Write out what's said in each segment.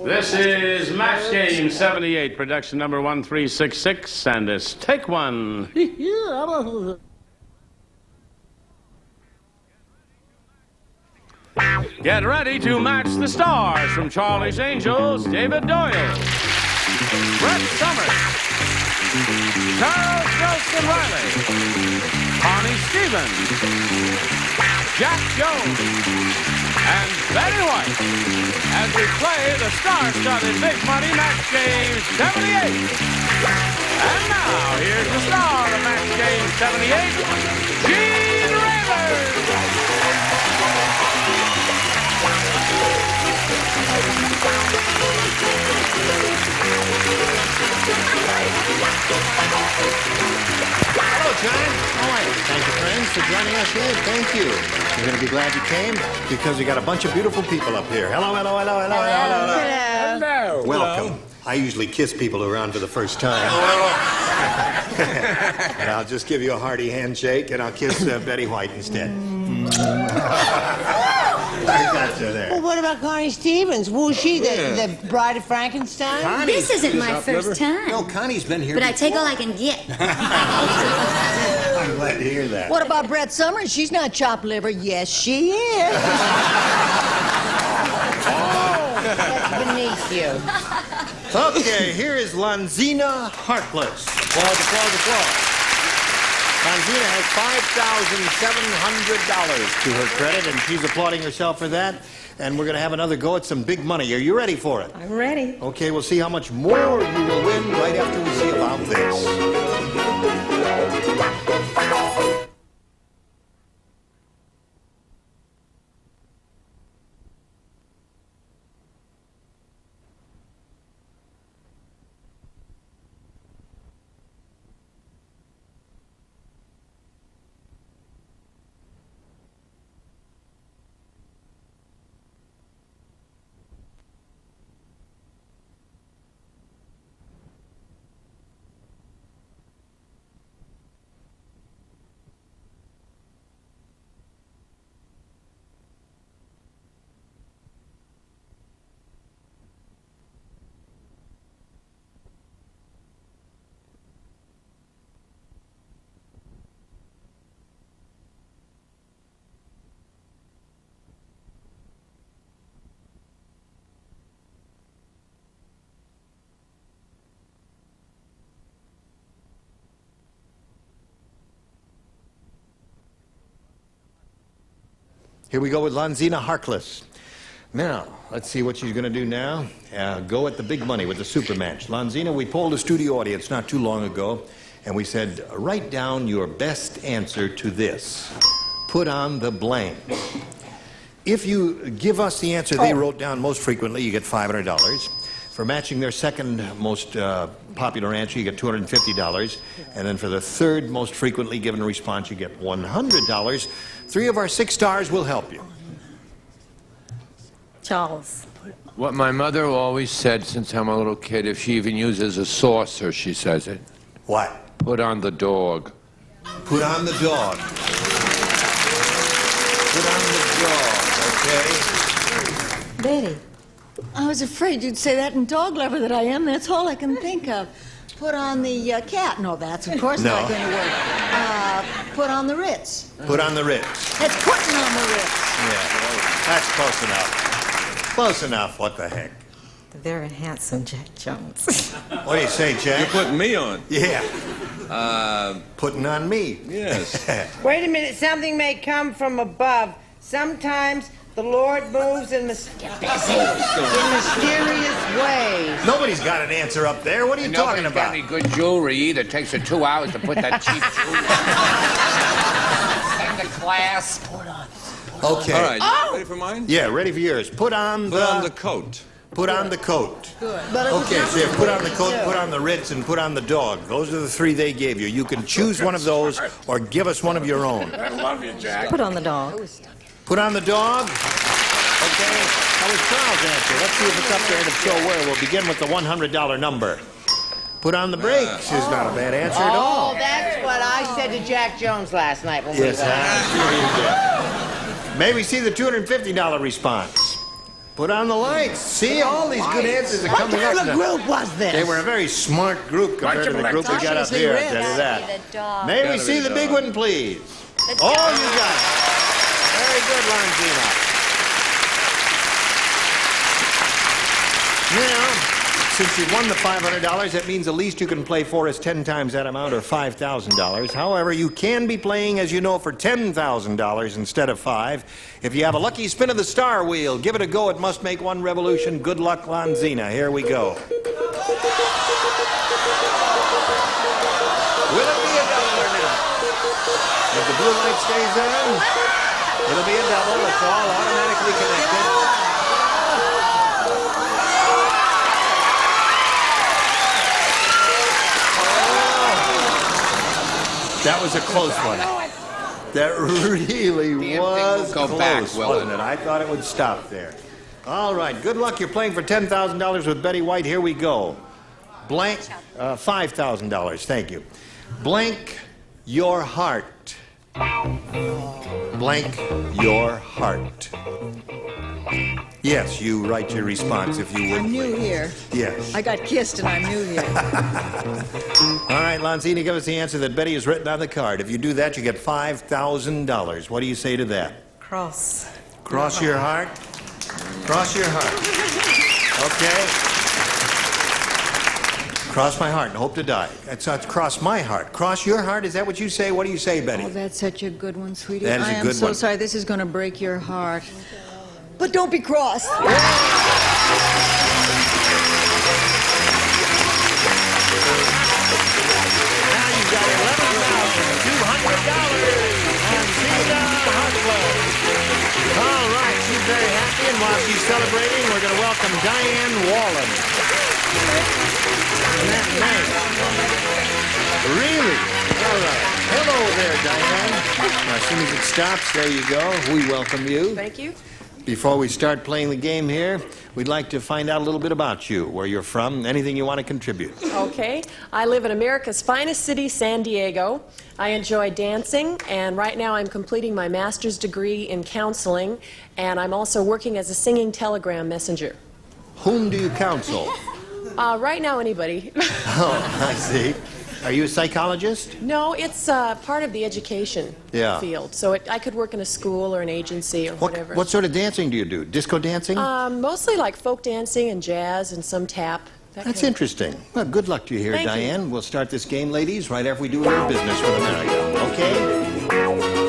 This is Match Game 78, production number 1366, and it's Take One. Get ready to match the stars from Charlie's Angels, David Doyle, Brett Summers, Charles Nelson Riley, Connie Stevens, Jack Jones, and Betty White as we play the star-studded Big Money Match Game 78. And now, here's the star of Match Game 78, Gene Rayburn. Hello, John. How are you? Thank you, friends, for joining us here. Thank you. You're going to be glad you came because we got a bunch of beautiful people up here. Hello, hello, hello, hello, hello, hello. Hello. Welcome. I usually kiss people around for the first time. And I'll just give you a hearty handshake, and I'll kiss Betty White instead. I got you there. Well, what about Connie Stevens? Was she the bride of Frankenstein? Connie. This isn't my first time. No, Connie's been here But I before. take all I can get. I'm glad to hear that. What about Brett Summers? She's not chopped liver. Yes, she is. That's beneath you. Okay, here is Lanzina Harkless. Applause, applause, applause. Lanzina has $5,700 to her credit, and she's applauding herself for that. And we're going to have another go at some big money. Are you ready for it? I'm ready. Okay, we'll see how much more you will win right after we see about this. Here we go with Lanzina Harkless. Now, let's see what she's going to do now. Go at the big money with the super match. Lanzina, we polled a studio audience not too long ago, and we said, write down your best answer to this. Put on the blank. If you give us the answer they wrote down most frequently, you get $500. For matching their second most popular answer, you get $250. And then for the third most frequently given response, you get $100. 3 of our 6 stars will help you. Charles. What my mother always said since I'm a little kid, if she even uses a saucer, she says it. What? Put on the dog. Put on the dog. Put on the dog, okay? Betty. I was afraid you'd say that in dog lover that I am. That's all I can think of. Put on the cat. No, that's of course not going to work. Put on the Ritz. Put on the Ritz. That's putting on the Ritz. Yeah, that's close enough. Close enough, what the heck? The very handsome Jack Jones. What do you say, Jack? You're putting me on. Yeah. Putting on me. Yes. Wait a minute. Something may come from above. Sometimes the Lord moves in mysterious ways. Nobody's got an answer up there. What are you talking Nobody's got about? any good jewelry either. It takes her 2 hours to put that cheap jewelry. Send the class. Okay. All right, you ready for mine? Yeah, ready for yours. Put on the coat. Put on the coat. Good. But it was Okay, not so you the put on the Ritz, coat, too. put on the Ritz, and put on the dog. Those are the 3 they gave you. You can choose one of those or give us one of your own. I love you, Jack. Put on the dog. Put on the dog. Okay. That was Charles' answer. Let's see if it's up there to show where. We'll begin with the $100 number. Put on the brakes is not a bad answer at all. Oh, that's what I said to Jack Jones last night when Yes, we went. May we see the $250 response? Put on the lights. See, all these good answers are What coming kind up. of group was this? They were a very smart group compared to the group we got up Obviously here. I rich. tell you that. The dog. May we Gotta see be the the big dog. one, please? The Oh, dog. you got it. Very good, Longina. Now, since you've won the $500, that means the least you can play for is 10 times that amount, or $5,000. However, you can be playing, as you know, for $10,000 instead of 5. If you have a lucky spin of the star wheel, give it a go. It must make one revolution. Good luck, Longina. Here we go. Will it be a double or not? If the blue light stays on, it'll be a double. It's all automatically connected. That was a close one. That really was go close, back, will wasn't it? it? I thought it would stop there. All right, good luck. You're playing for $10,000 with Betty White. Here we go. Blank, $5,000. Thank you. Blank your heart. Blank your heart. Yes, you write your response if you would. I'm new please. here. Yes. I got kissed and I'm new here. All right, Longina, give us the answer that Betty has written on the card. If you do that, you get $5,000. What do you say to that? Cross. Cross your heart. Cross your heart. Okay. Cross my heart and hope to die. That's not cross my heart. Cross your heart. Is that what you say? What do you say, Betty? Oh, that's such a good one, sweetie. That is a I am good so one. sorry. This is going to break your heart. But don't be cross. Now you've got $11,200. Longina Hartley. All right, she's very happy, and while she's celebrating, we're going to welcome Diane Wallen. Isn't that nice? Really? All right. Hello there, Diane. Now, as soon as it stops, there you go. We welcome you. Thank you. Before we start playing the game here, we'd like to find out a little bit about you, where you're from, anything you want to contribute. Okay. I live in America's finest city, San Diego. I enjoy dancing, and right now I'm completing my master's degree in counseling, and I'm also working as a singing telegram messenger. Whom do you counsel? Right now, anybody. Oh, I see. Are you a psychologist? No, it's part of the education Yeah. field. So I could work in a school or an agency or whatever. What sort of dancing do you do? Disco dancing? Mostly like folk dancing and jazz and some tap. That That's kind of- interesting. Well, good luck to you here, Thank you. Diane. We'll start this game, ladies, right after we do a little business with America. Okay?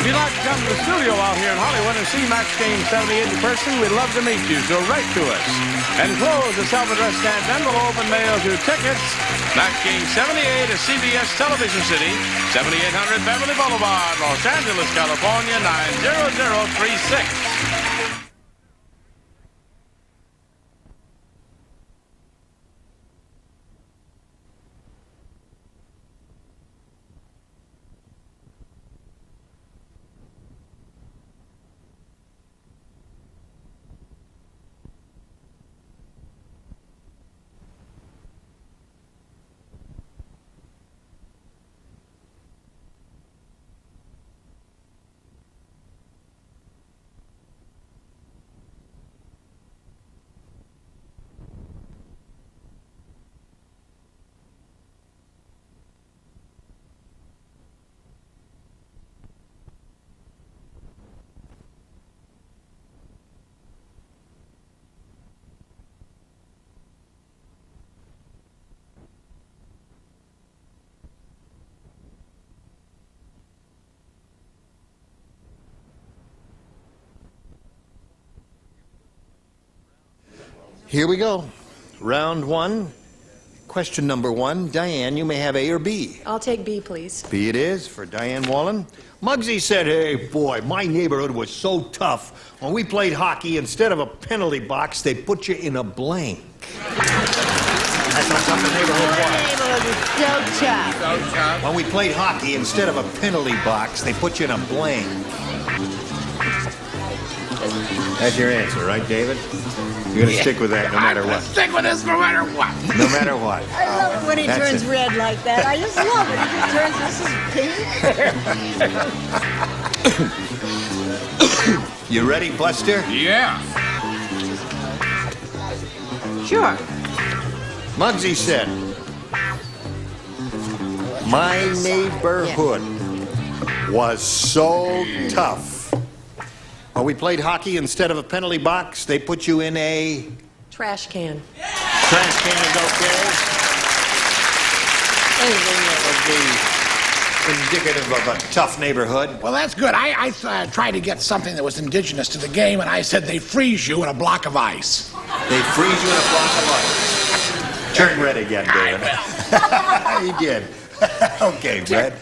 If you'd like to come to the studio out here in Hollywood and see Match Game 78 in person, we'd love to meet you, so write to us. Enclosed a self-addressed stamped envelope and mail to Tickets, Match Game 78 at CBS Television City, 7800 Beverly Boulevard, Los Angeles, California, 90036. Here we go. Round one. Question number one. Diane, you may have A or B. I'll take B, please. B it is for Diane Wallen. Muggsy said, hey, boy, my neighborhood was so tough. When we played hockey, instead of a penalty box, they put you in a blank. That's how tough the neighborhood Your was. neighborhood was so tough. So tough. When we played hockey, instead of a penalty box, they put you in a blank. That's your answer, right, David? You're going to stick with that no matter what. Stick with this no matter what. No matter what. I love it when he That's turns it. red like that. I just love it. He just turns this is pink. You ready, Buster? Yeah. Sure. Muggsy said, my neighborhood was so tough. When we played hockey, instead of a penalty box, they put you in a Trash can. trash can is okay. Anything that would be indicative of a tough neighborhood. Well, that's good. I tried to get something that was indigenous to the game, and I said they freeze you in a block of ice. They freeze you in a block of ice. Turn red again, David. He did. Okay, Brad.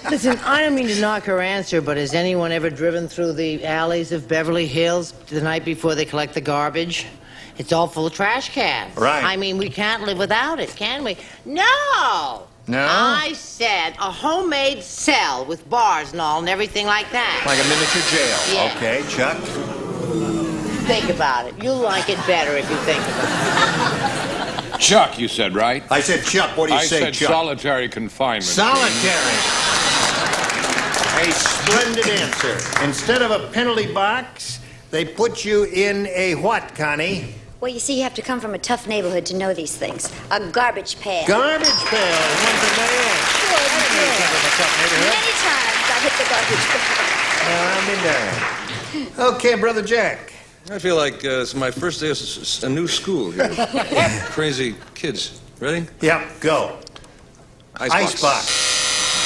Listen, I don't mean to knock her answer, but has anyone ever driven through the alleys of Beverly Hills the night before they collect the garbage? It's all full of trash cans. Right. I mean, we can't live without it, can we? No! No? I said a homemade cell with bars and all and everything like that. Like a miniature jail. Yeah. Okay, Chuck. Think about it. You'll like it better if you think about it. Chuck, you said, right? I said, Chuck, what do you I say, said Chuck? solitary confinement. Solitary. A splendid answer. Instead of a penalty box, they put you in a what, Connie? Well, you see, you have to come from a tough neighborhood to know these things. A garbage pail. Garbage pail. One for Diane. Many times I hit the garbage pail. I'm in there. Okay, Brother Jack. I feel like it's my first day of a new school here. Crazy kids. Ready? Yep, go. Icebox. Icebox.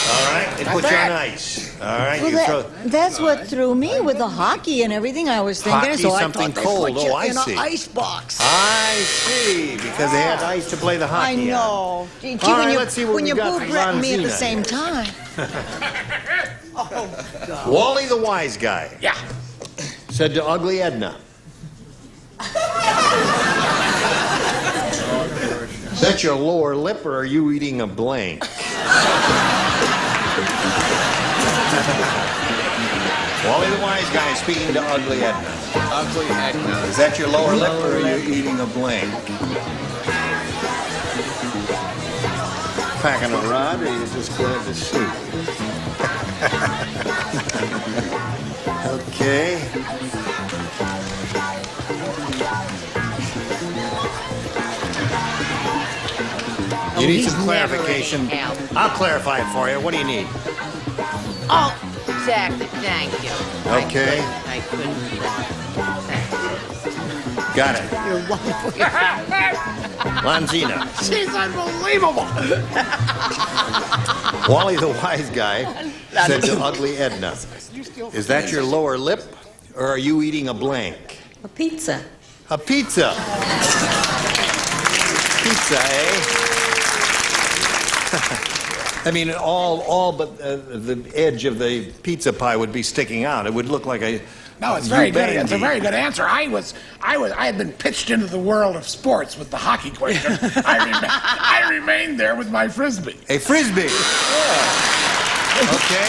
All right, they put you on ice. All right, you throw... That's what threw me with the hockey and everything. I was thinking, Hockey, so I something thought they cold. put you Oh, I in see. an ice box. I see, because they had ice to play the I hockey on. know. Gee, All right, when you, let's see what when we you got boo from Brett and me at Ronzina the same here. time. Wally the wise guy Yeah. said to Ugly Edna, is that your lower lip or are you eating a blank? Wally the wise guy speaking to Ugly Edna. Ugly Edna. Is that your lower lip or are you eating a blank? Packing a rod or are you just glad to see? Okay. You need he's some never clarification. any help. I'll clarify it for you. What do you need? Oh, exactly. Thank you. Okay. I couldn't do that. Got it. You're wonderful. Lanzina. She's unbelievable. Wally the wise guy said to Ugly Edna, is that your lower lip or are you eating a blank? A pizza. A pizza. Pizza, eh? I mean, all but the edge of the pizza pie would be sticking out. It would look like a... No, it's very You good. bet It's a indeed. very good answer. I had been pitched into the world of sports with the hockey question. I remained there with my frisbee. A frisbee. Okay.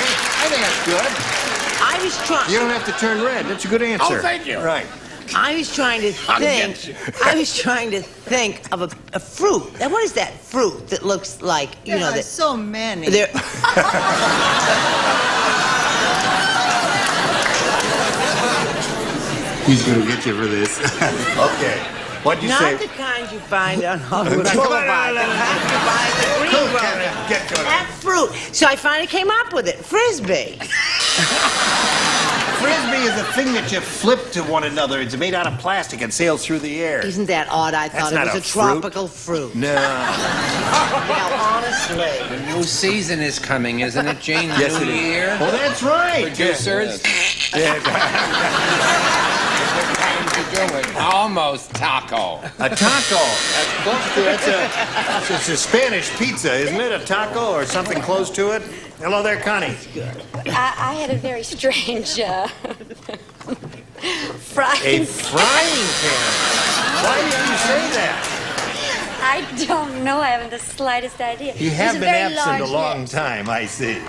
I think that's good. I was trying. You don't have to turn red. That's a good answer. Oh, thank you. Right. I was trying to I'll think. get you. I was trying to think of a fruit. Now, what is that fruit that looks like you know that? There's so many. There, He's going to get you for this. Okay. What'd you not say? the kind you find on Hollywood Boulevard. The kind you buy at the Green Grocer. Get to it. That fruit. So I finally came up with it. Frisbee. Frisbee is a thing that you flip to one another. It's made out of plastic and sails through the air. Isn't that odd? I thought That's it not was a a fruit. tropical fruit. No. Well, honestly. The new season is coming, isn't it, Gene? The Yes, new it is. year. Well, that's right. Producers. Yeah. you doing? Almost taco. A taco. That's close to it's a Spanish pizza, isn't it? A taco or something close to it? Hello there, Connie. I had a very strange frying A frying pan. Why did you say that? I don't know. I haven't the slightest idea. You have been absent a long time, I see.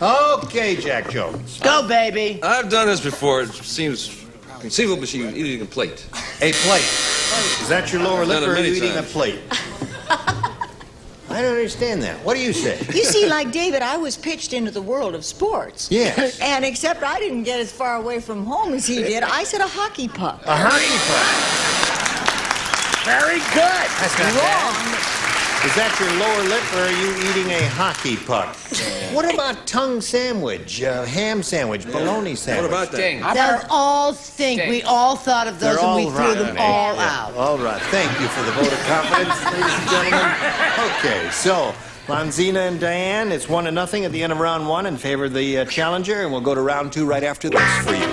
Okay, Jack Jones. Go, baby. I've done this before. It seems conceivable, but she's eating a plate. A plate. Is that your lower lip, Done it or are you many eating a times. plate? I don't understand that. What do you say? You see, like David, I was pitched into the world of sports. Yes. And except I didn't get as far away from home as he did, I said a hockey puck. A hockey puck. Very good. That's not bad. Is that your lower lip, or are you eating a hockey puck? What about tongue sandwich, ham sandwich, bologna sandwich? What about that? Those all stink. We all thought of those They're and we all threw them rotten, all yeah. out. All right. Thank you for the vote of confidence, ladies and gentlemen. Okay, so Lonzina and Diane, it's 1-0 at the end of round 1 in favor of the challenger, and we'll go to round 2 right after this for you.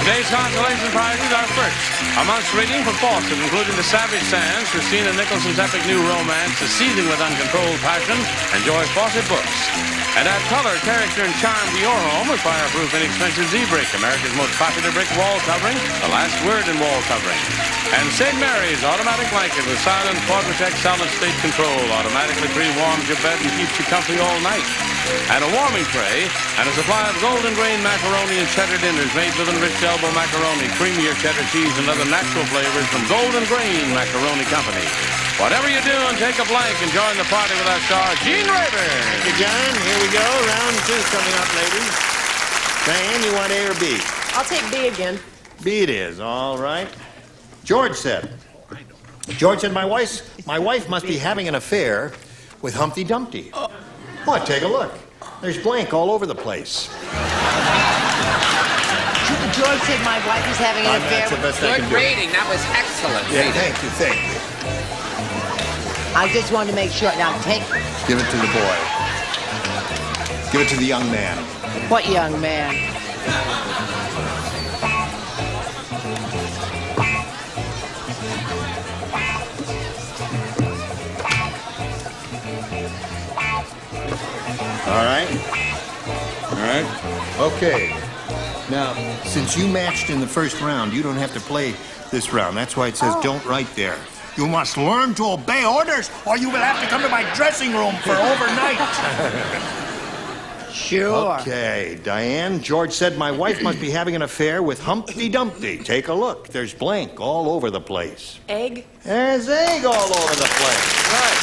Today's consolation prizes are first, a month's reading for Boston, including The Savage Sands, Christina Nicholson's epic new romance, The Seething with Uncontrolled Passion, and Joyce Fawcett books. And add color, character, and charm to your home with fireproof, inexpensive Z-Brick, America's most popular brick wall covering, the last word in wall covering. And St. Mary's automatic blanket with silent quadratech solid state control, automatically pre-warms your bed and keeps you comfy all night. And a warming tray, and a supply of golden grain macaroni and cheddar dinners made with enriched elbow macaroni, creamier cheddar cheese, and other natural flavors from Golden Grain Macaroni Company. Whatever you're doing, take a blank and join the party with our star, Gene Rayburn. Thank you, John. Here we go. Round 2 coming up, ladies. Diane, you want A or B? I'll take B again. B it is. All right. George said. George said, my wife must be having an affair with Humpty Dumpty. What? Take a look. There's blank all over the place. George said my wife is having an affair. That's the best I Good can do. reading. That was excellent Yeah, reading. thank you. I just wanted to make sure. Now, take Give it to the boy. Give it to the young man. what young man? All right? All right. Okay. Now, since you matched in the first round, you don't have to play this round. That's why it says don't right there. You must learn to obey orders, or you will have to come to my dressing room for overnight. Sure. Okay, Diane. George said my wife must be having an affair with Humpty Dumpty. Take a look. There's blank all over the place. Egg? There's egg all over the place. Right.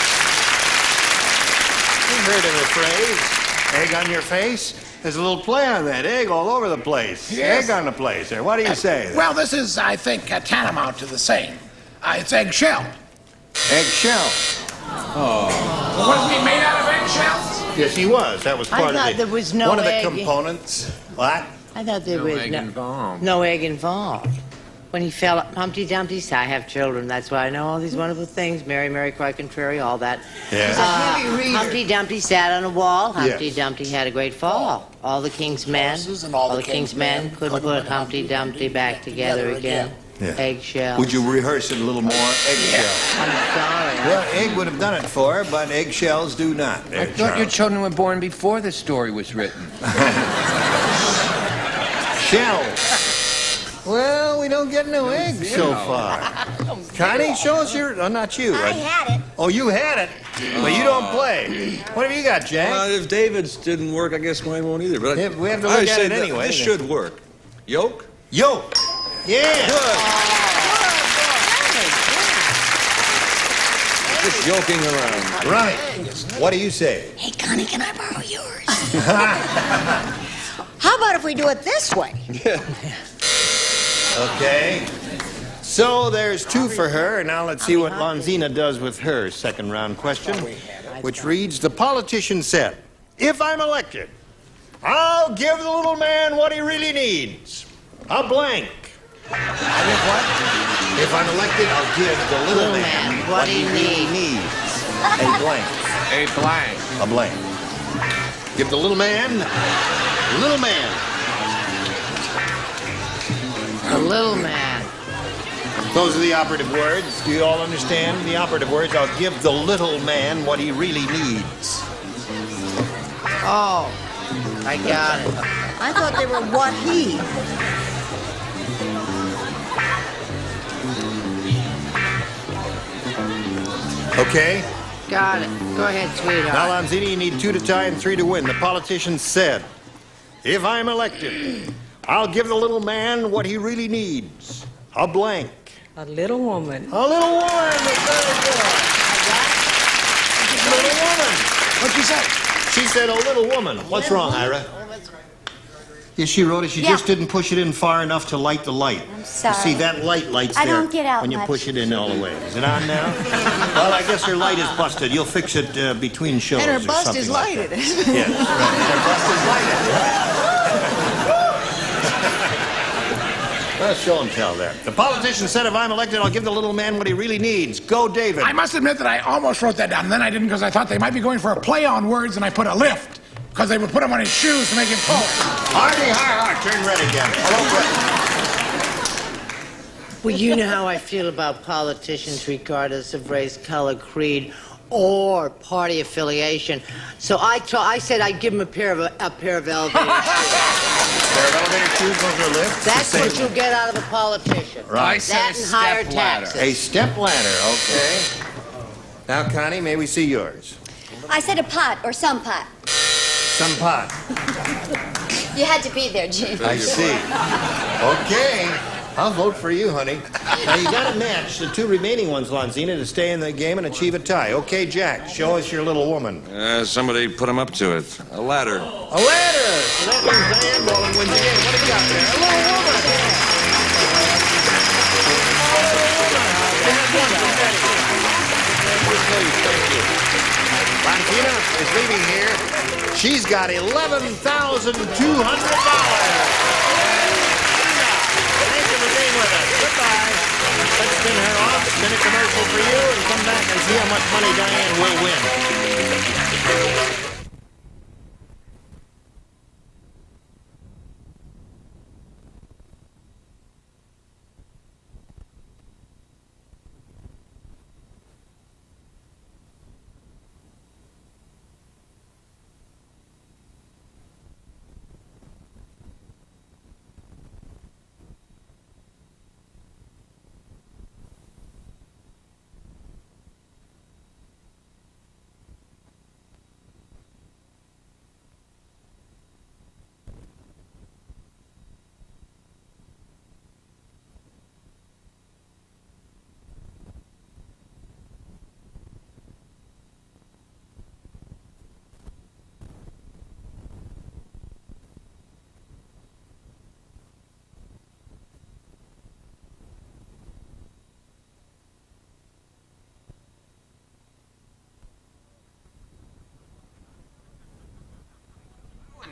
You've heard of the phrase, egg on your face? There's a little play on that. Egg all over the place. Yes. Egg on the place there. What do you say? Well, this is, I think, tantamount to the same. It's eggshell. Eggshell. Wasn't he made out of eggshells? Yes, he was. That was I part thought of there was no one of the egg. components. What? I thought there No was egg involved. no egg involved. When he fell, Humpty Dumpty said, I have children. That's why I know all these wonderful things. Mary, Mary, cry contrary, all that. Yes. Humpty Dumpty sat on a wall. Humpty Yes. Dumpty had a great fall. All the king's men, all the king's men couldn't put Humpty Dumpty back together again. Yeah. Eggshell. Would you rehearse it a little more? Eggshell. I'm sorry. Well, egg would have done it for her, but eggshells do not. I thought your children were born before the story was written. Shells. Well, we don't get no eggs so far. Connie, show us your... Oh, not you. I had it. Oh, you had it, but you don't play. What have you got, Jack? If David's didn't work, I guess mine won't either. But Yeah, we have to look I at say it that anyway. This should work. Yolk? Yolk. Yeah. Good. Just yoking around. Right. What do you say? Hey, Connie, can I borrow yours? How about if we do it this way? Okay. So there's two for her, and now let's see what Lonzina does with her second round question, which reads, the politician said, if I'm elected, I'll give the little man what he really needs. A blank. If I'm elected, I'll give the little man what he really needs. A blank. A blank. A blank. Give the little man, A little man. Those are the operative words. Do you all understand the operative words? I'll give the little man what he really needs. Oh, I got it. I thought they were what he. Okay? Got it. Go ahead, Now, sweetheart. Lanzini, you need 2 to tie and 3 to win. The politician said, if I'm elected, I'll give the little man what he really needs. A blank. A little woman. A little woman. Very good. A little woman. What'd you say? She said a little woman. What's wrong, Ira? Yes, she wrote it. She Yeah. just didn't push it in far enough to light the light. I'm sorry. You see, that light lights I there don't get out when you much. push it in all the way. Is it on now? Well, I guess her light is busted. You'll fix it between shows And her or bust something is like lighted. that. Yes, right. Her bust is lighted. Well, show and tell there. The politician said, if I'm elected, I'll give the little man what he really needs. Go, David. I must admit that I almost wrote that down, and then I didn't because I thought they might be going for a play on words, and I put a lift because they would put him on his shoes to make him pull. Hardy, turn red again. Well, you know how I feel about politicians regardless of race, color, creed, or party affiliation. So I said I'd give him a pair of elevator shoes. Pair of elevator shoes goes for a lift? That's The what same. you get out of a politician. Right. I said That a and higher step ladder. taxes. A step ladder, okay. Now, Connie, may we see yours? I said a pot or some pot. Some pot. You had to be there, Gene. I see. Okay. I'll vote for you, honey. Now, you got to match the 2 remaining ones, Lanzina, to stay in the game and achieve a tie. Okay, Jack, show us your little woman. Somebody put him up to it. A ladder. A ladder! So that means Diane Boland wins again. What have you got there? A little woman! Lanzina is leaving here. She's got $11,200. Thank you for being with us. Goodbye. Let's spin her off, spin a commercial for you, and come back and see how much money Diane will win.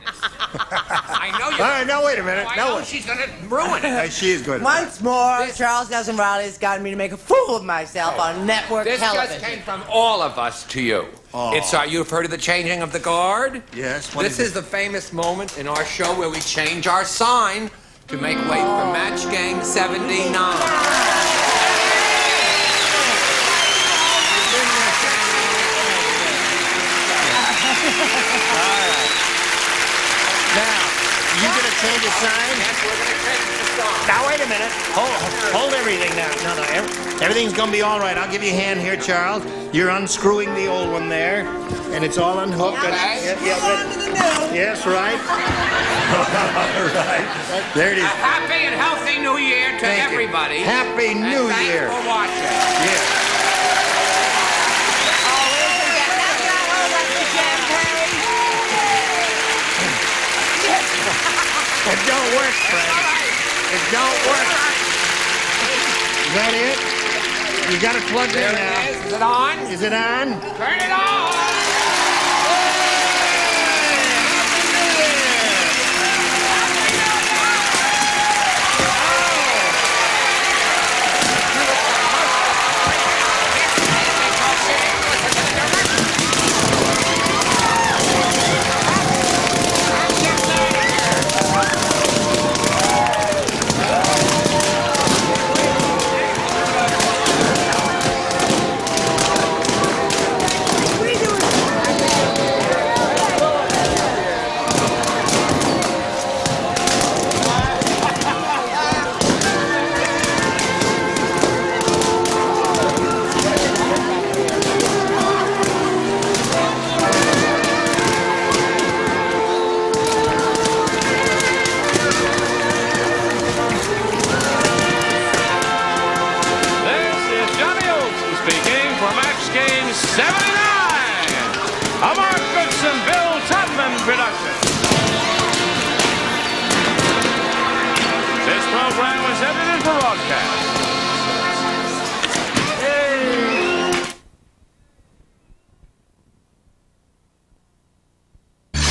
I know you. All right, now wait a minute. I Now know wait. she's going to ruin it. She is good. Once more, Charles Nelson Riley's gotten me to make a fool of myself on network This television. just came from all of us to you. Oh. It's you've heard of the changing of the guard? Yes. What This is the famous moment in our show where we change our sign to make way for Match Game 79. Now, you gonna change the sign? Yes, we're going to change the sign. Now wait a minute. Hold everything now. No, everything's gonna be all right. I'll give you a hand here, Charles. You're unscrewing the old one there, and it's all unhooked. Okay. Yes, right. All right. There it A is. happy and healthy New Year to Thank you. everybody. Happy New and Year. Thanks for watching. Yeah. It don't work, Fred. It don't work. Is that it? You got it plugged in now. Is it on? Is it on? Turn it on! Match Game 79, a Mark Goodson, Bill Tubman production. This program was edited for broadcast